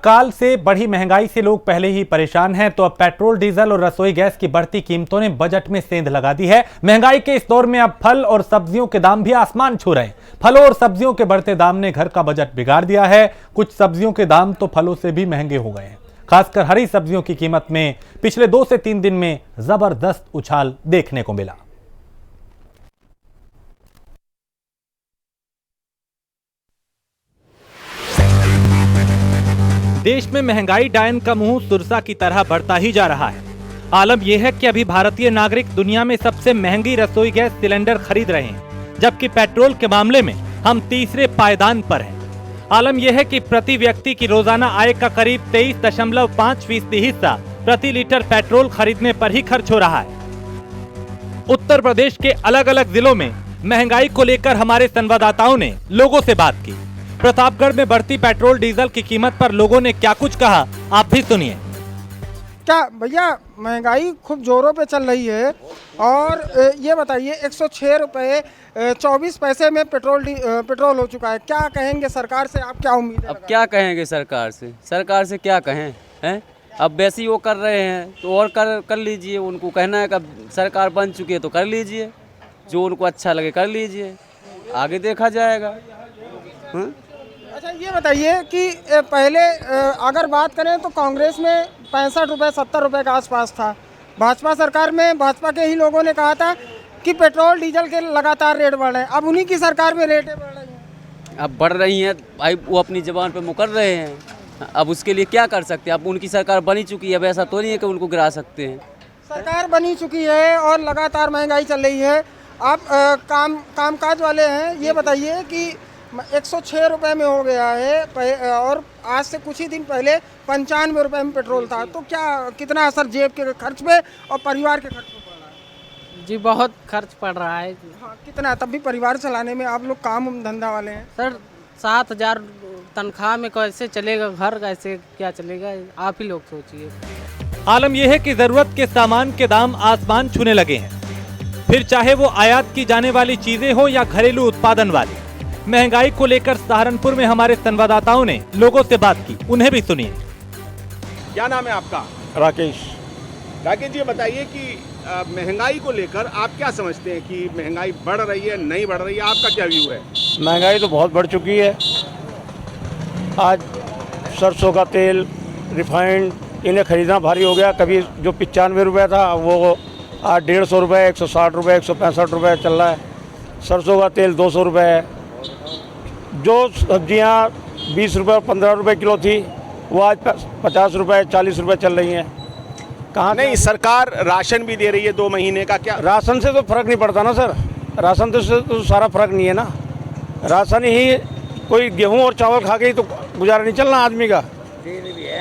अकाल से बढ़ी महंगाई से लोग पहले ही परेशान हैं, तो अब पेट्रोल, डीजल और रसोई गैस की बढ़ती कीमतों ने बजट में सेंध लगा दी है। महंगाई के इस दौर में अब फल और सब्जियों के दाम भी आसमान छू रहे हैं। फलों और सब्जियों के बढ़ते दाम ने घर का बजट बिगाड़ दिया है। कुछ सब्जियों के दाम तो फलों से भी महंगे हो गए हैं। खासकर हरी सब्जियों की कीमत में पिछले 2 से 3 दिन में जबरदस्त उछाल देखने को मिला। देश में महंगाई डायन का मुंह सुरसा की तरह बढ़ता ही जा रहा है। आलम यह है कि अभी भारतीय नागरिक दुनिया में सबसे महंगी रसोई गैस सिलेंडर खरीद रहे हैं, जबकि पेट्रोल के मामले में हम तीसरे पायदान पर हैं। आलम यह है कि प्रति व्यक्ति की रोजाना आय का करीब 23.5% हिस्सा प्रति लीटर पेट्रोल खरीदने पर ही खर्च हो रहा है। उत्तर प्रदेश के अलग अलग जिलों में महंगाई को लेकर हमारे संवाददाताओं ने लोगों से बात की। प्रतापगढ़ में बढ़ती पेट्रोल डीजल की कीमत पर लोगों ने क्या कुछ कहा, आप भी सुनिए। क्या भैया, महंगाई खूब जोरों पे चल रही है और ये बताइए 106 रुपये 24 पैसे में पेट्रोल हो चुका है। क्या कहेंगे सरकार से, आप क्या उम्मीद है? अब क्या कहेंगे सरकार से क्या कहें हैं? अब वैसे ही वो कर रहे हैं तो और कर लीजिए। उनको कहना है कि सरकार बन चुकी है तो कर लीजिए, जो उनको अच्छा लगे कर लीजिए, आगे देखा जाएगा। अच्छा ये बताइए कि पहले अगर बात करें तो कांग्रेस में 65 रुपये 70 रुपये के आसपास था। भाजपा सरकार में भाजपा के ही लोगों ने कहा था कि पेट्रोल डीजल के लगातार रेट बढ़ रहे हैं। अब उन्हीं की सरकार में रेटें बढ़ रही हैं। अब बढ़ रही हैं भाई, वो अपनी जबान पे मुकर रहे हैं। अब उसके लिए क्या कर सकते हैं? अब उनकी सरकार बनी चुकी है, अब ऐसा तो नहीं है कि उनको गिरा सकते हैं। सरकार बनी चुकी है और लगातार महंगाई चल रही है। आप कामकाज वाले हैं, ये बताइए कि 106 रुपये में हो गया है और आज से कुछ ही दिन पहले 95 रुपये में पेट्रोल था। तो क्या कितना असर जेब के खर्च पे और परिवार के खर्च पे पड़ रहा है? जी बहुत खर्च पड़ रहा है। हाँ, कितना? तब भी परिवार चलाने में आप लोग काम धंधा वाले हैं। सर 7,000 तनख्वाह में कैसे चलेगा घर, कैसे क्या चलेगा, आप ही लोग सोचिए। आलम यह है कि जरूरत के सामान के दाम आसमान छूने लगे हैं, फिर चाहे वो आयात की जाने वाली चीजें हो या घरेलू उत्पादन वाली। महंगाई को लेकर सहारनपुर में हमारे संवाददाताओं ने लोगों से बात की, उन्हें भी सुनिए। क्या नाम है आपका? राकेश जी, बताइए कि महंगाई को लेकर आप क्या समझते हैं कि महंगाई बढ़ रही है, नहीं बढ़ रही है? आपका क्या व्यू है? महंगाई तो बहुत बढ़ चुकी है। आज सरसों का तेल, रिफाइंड, इन्हें खरीदना भारी हो गया। कभी जो 95 रुपये था वो आज 150 रुपये, 160 रुपये, 165 रुपये चल रहा है। सरसों का तेल 200 रुपये है। जो सब्जियां 20 रुपये और 15 रुपये किलो थी वो आज 50 रुपये 40 रुपये चल रही हैं। कहाँ? नहीं, सरकार राशन भी दे रही है 2 महीने का। क्या राशन से तो फर्क नहीं पड़ता ना सर, राशन से तो सारा फर्क नहीं है ना। राशन ही कोई गेहूं और चावल खा के ही तो गुजारा नहीं चलना आदमी का।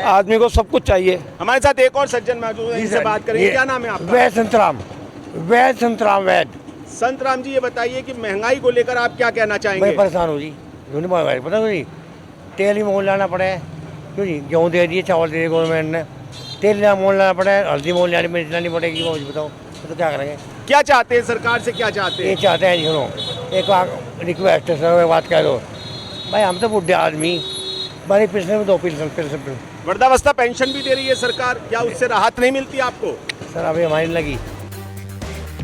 आदमी को सब कुछ चाहिए। हमारे साथ एक और सज्जन मौजूद है, इनसे बात करेंगे। क्या नाम है आपका? वैद संतराम। संतराम जी, ये बताइए कि महंगाई को लेकर आप क्या कहना चाहेंगे? मैं परेशान हूँ जी, पता नहीं तेल ही मोल लाना पड़े, क्यों जी? गेहूँ दे दिए, चावल दे दिए गवर्नमेंट ने, तेल मोल लाना पड़े, हल्दी मोल लानी पड़ेगी। वो बताओ तो क्या करेंगे? क्या चाहते हैं सरकार से, क्या चाहते हैं? ये चाहते हैं सुनो, एक रिक्वेस्ट है सर, बात कह दो भाई, हम तो बुढ़े आदमी, बड़ी पिछले में 2 पिछले वृद्धावस्था पेंशन भी दे रही है सरकार, क्या उससे राहत नहीं मिलती आपको? सर अभी हमारी लगी।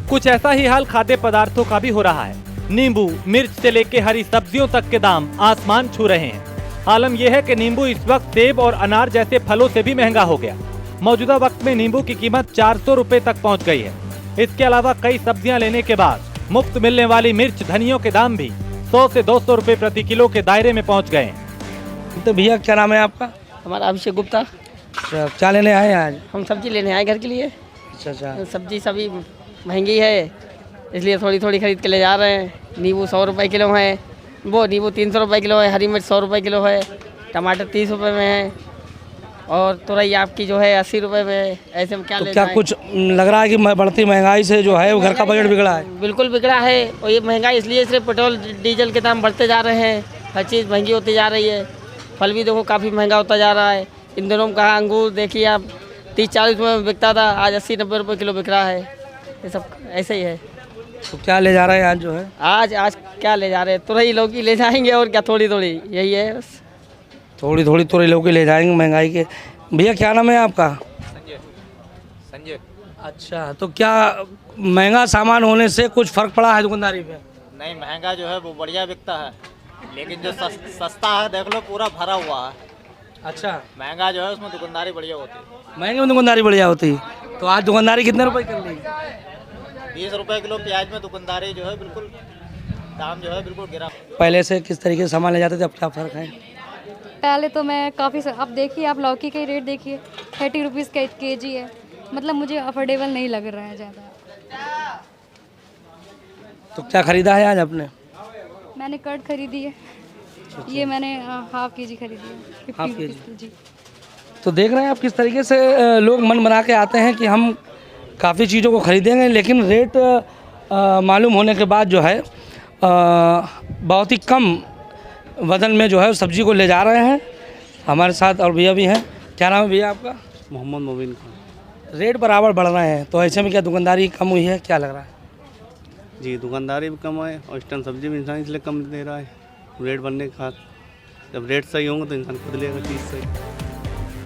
कुछ ऐसा ही हाल खाद्य पदार्थों का भी हो रहा है। नींबू, मिर्च से लेके हरी सब्जियों तक के दाम आसमान छू रहे हैं। आलम यह है कि नींबू इस वक्त सेब और अनार जैसे फलों से भी महंगा हो गया। मौजूदा वक्त में नींबू की कीमत 400 रुपए तक पहुंच गई है। इसके अलावा कई सब्जियां लेने के बाद मुफ्त मिलने वाली मिर्च, धनियों के दाम भी 100 से 200 रुपए प्रति किलो के दायरे में पहुँच गए हैं। तो भैया क्या नाम है आपका? हमारा अभिषेक गुप्ता। क्या लेने आए हैं आज? हम सब्जी लेने आए घर के लिए। अच्छा। सब्जी सभी महंगी है, इसलिए थोड़ी थोड़ी खरीद के ले जा रहे हैं। नींबू 100 रुपये किलो है, वो नींबू 300 रुपये किलो है, हरी मिर्च 100 रुपये किलो है, टमाटर 30 रुपये में है और तुरई आपकी जो है 80 रुपये में है। ऐसे में क्या तो क्या कुछ लग रहा है कि बढ़ती महंगाई से जो है वो घर का बजट बिगड़ा है? बिल्कुल बिगड़ा है, और ये महंगाई इसलिए सिर्फ पेट्रोल डीजल के दाम बढ़ते जा रहे हैं, हर चीज़ महंगी होती जा रही है। फल भी देखो काफ़ी महंगा होता जा रहा है। इन दिनों में कहा अंगूर देखिए आप 30-40 रुपये में बिकता था, आज 80-90 रुपये किलो बिक रहा है। ये सब ऐसे ही है। तो क्या ले जा रहे हैं आज जो है? आज क्या ले जा रहे हैं? तुरई लौकी ले जाएंगे और क्या, थोड़ी थोड़ी, यही है बस। थोड़ी थोड़ी तुरई लौकी ले जाएंगे महंगाई के। भैया क्या नाम है आपका? संजय। अच्छा, तो क्या महंगा सामान होने से कुछ फ़र्क पड़ा है दुकानदारी पे? नहीं, महंगा जो है वो बढ़िया बिकता है, लेकिन जो सस्ता है देख लो पूरा भरा हुआ है। अच्छा, महंगा जो है उसमें दुकानदारी बढ़िया होती है। महंगे में दुकानदारी बढ़िया होती। तो आज दुकानदारी कितने रुपए कर ली? 20 रुपए किलो प्याज में दुकानदारी जो है बिल्कुल दाम जो है बिल्कुल गिरा। पहले से किस तरीके से सामान ले जाते थे, अब क्या फ़र्क है? पहले तो मैं काफ़ी अब देखिए आप लौकी का रेट देखिए 30 रुपीज़ का केजी है, मतलब मुझे अफोर्डेबल नहीं लग रहा है ज़्यादा। तो क्या खरीदा है आज आपने? मैंने कर्ड खरीदी है, ये मैंने हाफ केजी खरीदी है, 50 हाफ रुपीज़ केजी। की। जी। तो देख रहे हैं आप किस तरीके से लोग मन बना के आते हैं कि हम काफ़ी चीज़ों को खरीदेंगे, लेकिन रेट मालूम होने के बाद जो है बहुत ही कम वजन में जो है सब्जी को ले जा रहे हैं। हमारे साथ और भैया भी हैं। क्या नाम है भैया आपका? मोहम्मद मुबीन खान। रेट बराबर बढ़ रहे हैं, तो ऐसे में क्या दुकानदारी कम हुई है, क्या लग रहा है? जी, दुकानदारी भी कम है और इस टाइम सब्जी भी इंसान इसलिए कम दे रहा है रेट बनने के खास। जब रेट सही होंगे तो इंसान खुद लेगा चीज़ सही।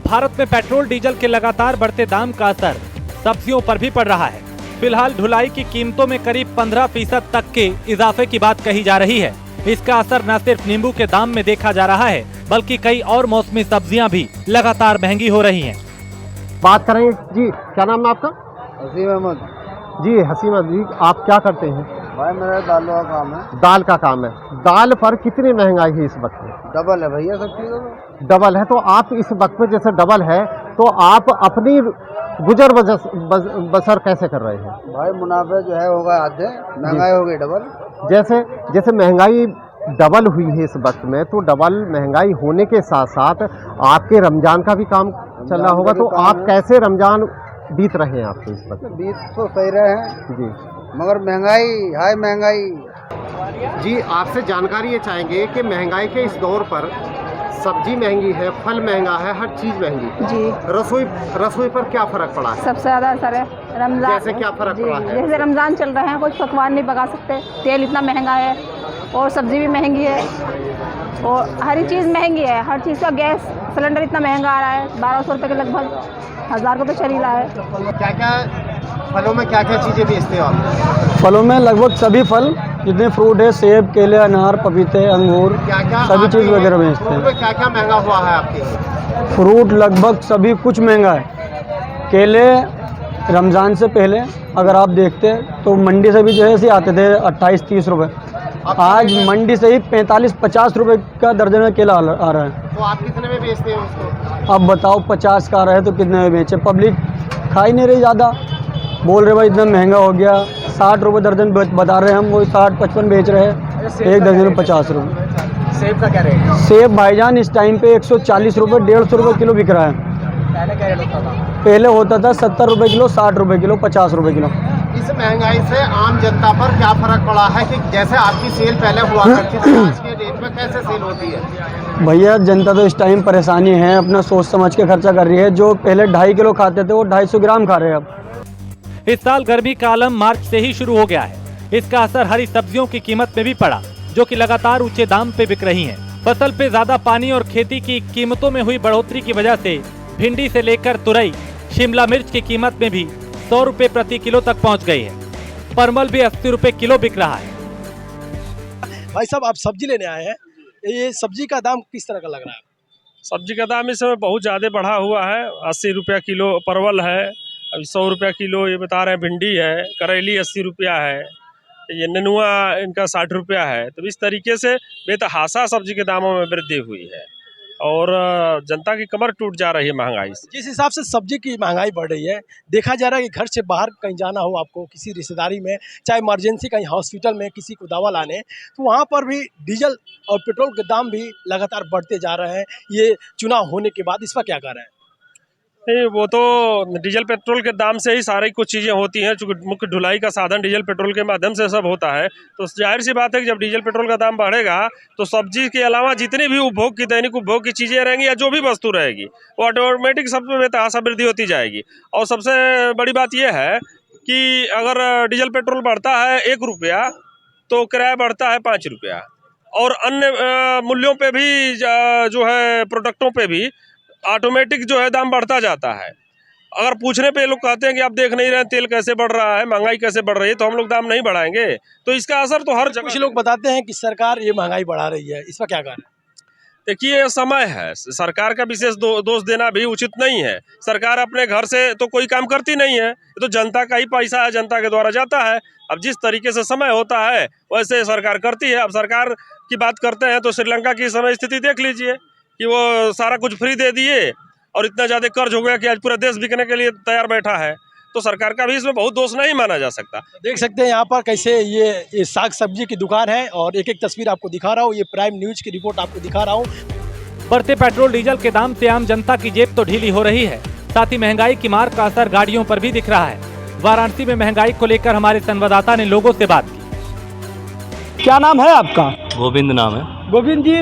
भारत में पेट्रोल डीजल के लगातार बढ़ते दाम का असर सब्जियों पर भी पड़ रहा है। फिलहाल ढुलाई की कीमतों में करीब 15% तक के इजाफे की बात कही जा रही है। इसका असर न सिर्फ नींबू के दाम में देखा जा रहा है, बल्कि कई और मौसमी सब्जियां भी लगातार महंगी हो रही हैं। बात करेंगे जी, क्या नाम है आपका? हसीम अहमद। जी हसीम अहमद जी, आप क्या करते हैं? भाई मेरा दाल का काम है। दाल का काम है। दाल पर कितनी महंगाई है इस वक्त में? डबल है भैया सब चीज़ों में। डबल है, तो आप इस वक्त में जैसे डबल है तो आप अपनी गुजर बसर कैसे कर रहे हैं? भाई मुनाफे जो है होगा आधे, महंगाई हो गई डबल। जैसे जैसे महंगाई डबल हुई है इस वक्त में, तो डबल महंगाई होने के साथ साथ आपके रमजान का भी काम चल रहा होगा, तो आप कैसे रमजान बीत रहे हैं आपके इस वक्त? बीत तो सही रहे हैं जी, मगर महंगाई हाई महंगाई। जी आपसे जानकारी ये चाहेंगे कि महंगाई के इस दौर पर सब्जी महंगी है, फल महंगा है, हर चीज़ महंगी है। जी, रसोई पर क्या फ़र्क पड़ा है? सबसे ज़्यादा असर है रमज़ान। जैसे क्या फ़र्क पड़ा है? जैसे रमज़ान चल रहे हैं, कुछ पकवान नहीं पका सकते, तेल इतना महंगा है और सब्ज़ी भी महंगी है और हर एक चीज़ महंगी है। हर चीज़ का गैस सिलेंडर इतना महंगा आ रहा है, 1200 रुपये के लगभग, 1000 को तो चल ही रहा है। क्या क्या फलों में क्या क्या चीज़ें बेचते हो आप? फलों में लगभग सभी फल जितने फ्रूट है, सेब, केले, अनार, पपीते, अंगूर, सभी चीज़ वगैरह बेचते हैं। क्या क्या महंगा हुआ है आपके? फ्रूट लगभग सभी कुछ महंगा है। केले रमज़ान से पहले अगर आप देखते तो मंडी से भी जो है ऐसे आते थे 28-30 रुपये, आज मंडी से ही 45-50 रुपये का दर्जन में केला आ रहा है। तो आप कितने में बेचते हैं उसको? अब बताओ 50 का आ रहा है तो कितने में बेचे? पब्लिक खा ही नहीं रही ज़्यादा, बोल रहे भाई इतना महंगा हो गया। 60 रुपये दर्जन बता रहे हैं हम, वो 60-55 बेच रहे हैं, एक दर्जन में 50 रुपये। सेब का क्या रेट है? सेब भाईजान इस टाइम पे 140 रुपये 150 रुपये किलो बिक रहा है। पहले क्या रेट होता था? पहले होता था 70 रुपये किलो, 60 रुपये किलो, 50 रुपये किलो। इस महंगाई से आम जनता पर क्या फर्क पड़ा है कि जैसे आपकी सेल पहले हुआ करती थी, आज के डेट में कैसे सेल होती है? भैया जनता तो इस टाइम परेशानी है, अपना सोच समझ के खर्चा कर रही है। जो पहले 2.5 किलो खाते थे वो 250 ग्राम खा रहे हैं अब। इस साल गर्मी का आलम मार्च से ही शुरू हो गया है। इसका असर हरी सब्जियों की कीमत में भी पड़ा, जो कि लगातार ऊंचे दाम पे बिक रही हैं। फसल पे ज्यादा पानी और खेती की कीमतों में हुई बढ़ोतरी की वजह से भिंडी से लेकर तुरई, शिमला मिर्च की कीमत में भी 100 रुपए प्रति किलो तक पहुंच गई है। परमल भी 80 रुपए किलो बिक रहा है। भाई साहब, आप सब्जी लेने आए हैं, ये सब्जी का दाम किस तरह का लग रहा है? सब्जी का दाम इस समय बहुत ज़्यादा बढ़ा हुआ है। 80 रुपया किलो परवल है, अभी 100 रुपया किलो ये बता रहे हैं भिंडी है, करेली 80 रुपया है, ये नेनुआ इनका 60 रुपया है। तो इस तरीके से बेतहाशा सब्जी के दामों में वृद्धि हुई है और जनता की कमर टूट जा रही है महंगाई से। जिस हिसाब से सब्जी की महंगाई बढ़ रही है, देखा जा रहा है कि घर से बाहर कहीं जाना हो आपको, किसी रिश्तेदारी में, चाहे इमरजेंसी कहीं हॉस्पिटल में किसी को दवा लाने, तो वहाँ पर भी डीजल और पेट्रोल के दाम भी लगातार बढ़ते जा रहे हैं। ये चुनाव होने के बाद इस पर क्या कह रहे हैं? नहीं, वो तो डीजल पेट्रोल के दाम से ही सारी कुछ चीज़ें होती हैं, चूँकि मुख्य ढुलाई का साधन डीजल पेट्रोल के माध्यम से सब होता है। तो जाहिर सी बात है कि जब डीजल पेट्रोल का दाम बढ़ेगा तो सब्जी के अलावा जितनी भी उपभोग की दैनिक उपभोग की चीज़ें रहेंगी या जो भी वस्तु रहेगी वो ऑटोमेटिक सब में बेतहाशा वृद्धि होती जाएगी। और सबसे बड़ी बात यह है कि अगर डीजल पेट्रोल बढ़ता है 1 रुपया तो किराया बढ़ता है 5 रुपया, और अन्य मूल्यों पे भी जो है प्रोडक्टों पे भी ऑटोमेटिक जो है दाम बढ़ता जाता है। अगर पूछने पे लोग कहते हैं कि आप देख नहीं रहे तेल कैसे बढ़ रहा है, महंगाई कैसे बढ़ रही है, तो हम लोग दाम नहीं बढ़ाएंगे, तो इसका असर तो हर जगह। कुछ लोग बताते हैं कि सरकार ये महंगाई बढ़ा रही है, इसका क्या कारण है? देखिए समय है, सरकार का विशेष दोष देना भी उचित नहीं है। सरकार अपने घर से तो कोई काम करती नहीं है, ये तो जनता का ही पैसा है, जनता के द्वारा जाता है। अब जिस तरीके से समय होता है वैसे सरकार करती है। अब सरकार की बात करते हैं तो श्रीलंका की समय स्थिति देख लीजिए कि वो सारा कुछ फ्री दे दिए और इतना ज़्यादा कर्ज हो गया कि आज पूरा देश बिकने के लिए तैयार बैठा है। तो सरकार का भी इसमें बहुत दोष नहीं माना जा सकता। देख सकते हैं यहाँ पर कैसे ये साग सब्जी की दुकान है और एक एक तस्वीर आपको दिखा रहा हूँ। ये प्राइम न्यूज की रिपोर्ट आपको दिखा रहा हूँ। बढ़ते पेट्रोल डीजल के दाम से आम जनता की जेब तो ढीली हो रही है, साथ ही महंगाई की मार का असर गाड़ियों पर भी दिख रहा है। वाराणसी में महंगाई को लेकर हमारे संवाददाता ने लोगों से बात की। क्या नाम है आपका? गोविंद नाम है। गोविंद जी,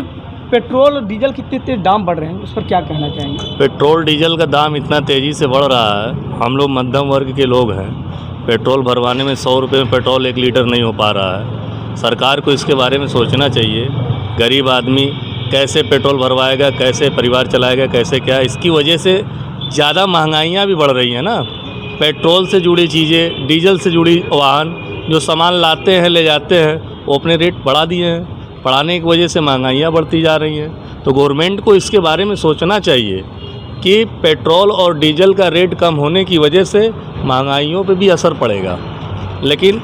पेट्रोल डीजल कितने दाम बढ़ रहे हैं, उस पर क्या कहना चाहेंगे? पेट्रोल डीजल का दाम इतना तेज़ी से बढ़ रहा है, हम लोग मध्यम वर्ग के लोग हैं। पेट्रोल भरवाने में 100 रुपये में पेट्रोल 1 लीटर नहीं हो पा रहा है। सरकार को इसके बारे में सोचना चाहिए। गरीब आदमी कैसे पेट्रोल भरवाएगा, कैसे परिवार चलाएगा, कैसे क्या। इसकी वजह से ज़्यादा महंगाइयाँ भी बढ़ रही हैं ना। पेट्रोल से जुड़ी चीज़ें, डीजल से जुड़ी वाहन जो सामान लाते हैं ले जाते हैं, वो अपने रेट बढ़ा दिए हैं। बढ़ाने की वजह से महंगाइयाँ बढ़ती जा रही हैं। तो गवर्नमेंट को इसके बारे में सोचना चाहिए कि पेट्रोल और डीजल का रेट कम होने की वजह से महंगाइयों पे भी असर पड़ेगा। लेकिन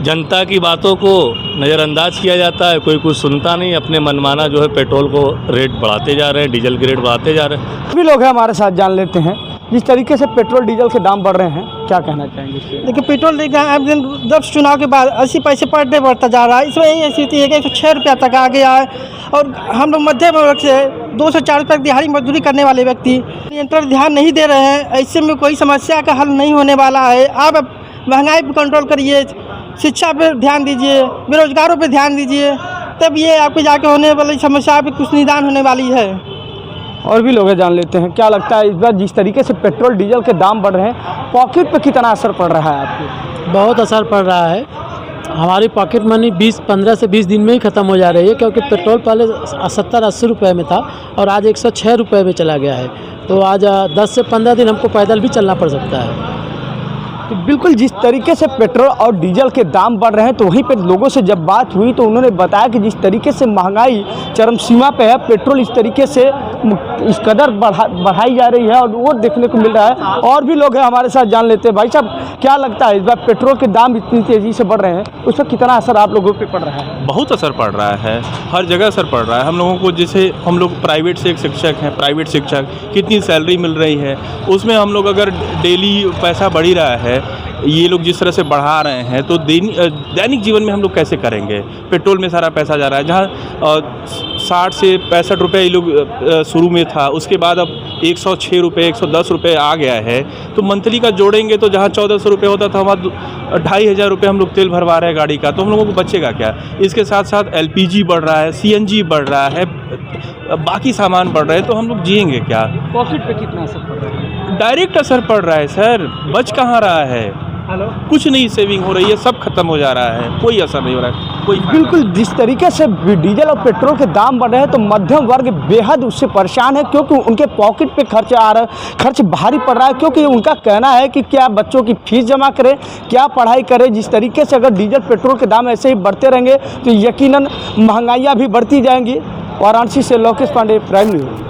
जनता की बातों को नज़रअंदाज किया जाता है, कोई कुछ सुनता नहीं। अपने मनमाना जो है पेट्रोल को रेट बढ़ाते जा रहे हैं, डीजल के रेट बढ़ाते जा रहे हैं। सभी लोग हैं हमारे साथ, जान लेते हैं जिस तरीके से पेट्रोल डीजल के दाम बढ़ रहे हैं, क्या कहना चाहेंगे इससे? देखिए, पेट्रोल जब चुनाव के बाद 80 पैसे पर डे बढ़ता जा रहा है। इसमें यही स्थिति है कि 106 रुपया तक आ गया है और हम लोग मध्यम वर्ग से 2 से 4 रुपये दिहाड़ी मजदूरी करने वाले व्यक्ति नियंत्रण ध्यान नहीं दे रहे हैं। ऐसे में कोई समस्या का हल नहीं होने वाला है। आप महंगाई पर कंट्रोल करिए, शिक्षा पर ध्यान दीजिए, बेरोजगारों पर ध्यान दीजिए, तब ये आपको जाके होने वाली समस्या पर कुछ निदान होने वाली है। और भी लोग जान लेते हैं, क्या लगता है इस बार जिस तरीके से पेट्रोल डीजल के दाम बढ़ रहे हैं, पॉकेट पे कितना असर पड़ रहा है आपको? बहुत असर पड़ रहा है। हमारी पॉकेट मनी 15 से 20 दिन में ही ख़त्म हो जा रही है, क्योंकि पेट्रोल पहले 70-80 रुपये में था और आज 106 रुपये में चला गया है। तो आज 10 से 15 दिन हमको पैदल भी चलना पड़ सकता है। तो बिल्कुल जिस तरीके से पेट्रोल और डीजल के दाम बढ़ रहे हैं, तो वहीं पे लोगों से जब बात हुई तो उन्होंने बताया कि जिस तरीके से महंगाई चरम सीमा पे है, पेट्रोल इस तरीके से इस कदर बढ़ाई जा रही है और वो देखने को मिल रहा है। और भी लोग हैं हमारे साथ, जान लेते हैं। भाई साहब, क्या लगता है इस बार पेट्रोल के दाम इतनी तेज़ी से बढ़ रहे हैं, उसका कितना असर आप लोगों पर पड़ रहा है? बहुत असर पड़ रहा है, हर जगह असर पड़ रहा है। हम लोगों को, जैसे हम लोग प्राइवेट से एक शिक्षक हैं, प्राइवेट शिक्षक कितनी सैलरी मिल रही है, उसमें हम लोग अगर डेली पैसा बढ़ ही रहा है, ये लोग जिस तरह से बढ़ा रहे हैं, तो दैनिक जीवन में हम लोग कैसे करेंगे? पेट्रोल में सारा पैसा जा रहा है। जहाँ 60 से 65 रुपये ये लोग शुरू में था, उसके बाद अब 106 रुपये 110 रुपये आ गया है। तो मंथली का जोड़ेंगे तो जहाँ 1400 रुपये होता था, वहाँ 2500 रुपये हम लोग तेल भरवा रहे हैं गाड़ी का, तो हम लोगों को बचेगा क्या? इसके साथ साथ LPG बढ़ रहा है, CNG बढ़ रहा है, बाकी सामान बढ़ रहे हैं, तो हम लोग जिएंगे क्या? पॉकेट पे कितना असर पड़ रहा है? डायरेक्ट असर पड़ रहा है सर, बच कहाँ रहा है? हेलो, कुछ नहीं सेविंग हो रही है, सब खत्म हो जा रहा है, कोई असर नहीं हो रहा है, कोई। बिल्कुल जिस तरीके से डीजल और पेट्रोल के दाम बढ़ रहे हैं, तो मध्यम वर्ग बेहद उससे परेशान है, क्योंकि उनके पॉकेट पे खर्च आ रहा है, खर्च भारी पड़ रहा है। क्योंकि उनका कहना है कि क्या बच्चों की फीस जमा करें, क्या पढ़ाई करें। जिस तरीके से अगर डीजल पेट्रोल के दाम ऐसे ही बढ़ते रहेंगे तो यकीनन महंगाइयाँ भी बढ़ती जाएंगी। वाराणसी से लोकेश पांडे, प्राइम न्यूज।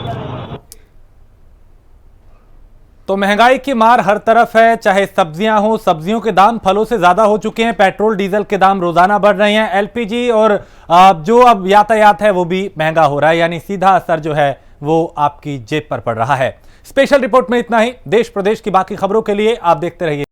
तो महंगाई की मार हर तरफ है, चाहे सब्जियां हो, सब्जियों के दाम फलों से ज्यादा हो चुके हैं, पेट्रोल डीजल के दाम रोजाना बढ़ रहे हैं, LPG और जो अब यातायात है वो भी महंगा हो रहा है, यानी सीधा असर जो है वो आपकी जेब पर पड़ रहा है। स्पेशल रिपोर्ट में इतना ही। देश प्रदेश की बाकी खबरों के लिए आप देखते रहिए।